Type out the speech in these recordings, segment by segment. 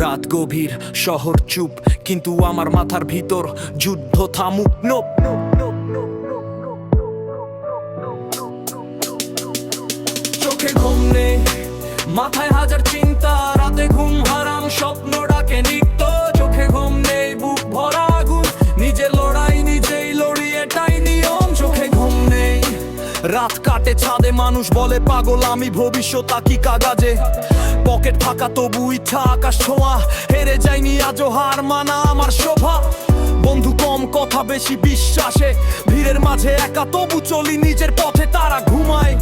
রাত গভীর, শহর চুপ, কিন্তু আমার মাথার ভিতর যুদ্ধ থামুক। নোপ চোখে ঘুম নেই, মাথায় হাজার চিন্তা, রাতে ঘুম হারাম, স্বপ্ন ডাকে নিত্য। চোখে ঘুম নেই, বুক ভরা আগুন, নিজে লড়াই নিজেই লড়ি, এটাই নিয়ম। চোখে ঘুম নেই, রাত কাটে ছাদে, মানুষ বলে পাগল, আমি ভবিষ্যৎ আঁকি কাগজে। পকেট ফাঁকা তবু ইচ্ছা আকাশ ছোঁয়া, হেরে যায়নি আজও হার মানা আমার শোভা। বন্ধু কম, কথা বেশি বিশ্বাসে, ভিড়ের মাঝে একা তবু চলি নিজের পথে। তারা ঘুমায়,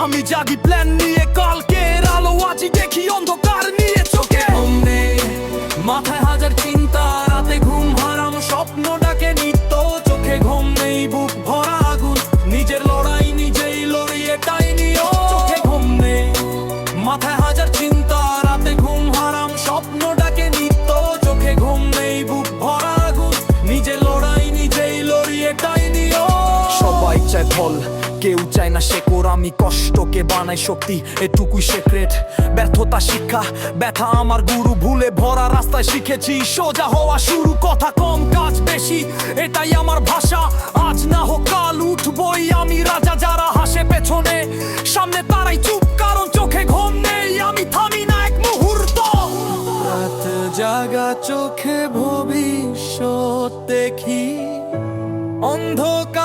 আমি জাগি প্ল্যান নিয়ে, কালকের আলো আজি দেখি অন্ধকার নিয়ে। চোখে ঘুম নেই, মাথায় হাজার চিন্তা, রাতে ঘুম হারাম, স্বপ্ন ডাকে নিত্য। চোখে ঘুম নেই, বুক ভরা আগুন, নিজের লড়াই নিজেই লড়ি, এটাই নিয়ম। চোখে ঘুম নেই, মাথায় হাজার চিন্তা, রাতে ঘুম হারাম, স্বপ্ন ডাকে নিত্য। চোখে ঘুম নেই, বুক ভরা আগুন, নিজের লড়াই নিজেই লড়ি, এটাই নিয়ম। সবাই চায় ফল, কেউ চায় না শেকড়, আমি কষ্টকে বানাই শক্তি, এটুকুই সিক্রেট। ব্যর্থতা শিক্ষা, ব্যথা আমার গুরু, ভুলে ভরা রাস্তায় শিখেছি সোজা হওয়া শুরু। কথা কম, কাজ বেশি, এটাই আমার ভাষা। আজ না হোক কাল উঠবই আমি রাজা, যারা হাসে পেছনে সামনে তারাই চুপ, কারণ চোখে ঘুম নেই, আমি থামি না এক মুহূর্ত। রাত জাগা চোখে ভবিষ্যৎ দেখি, অন্ধকার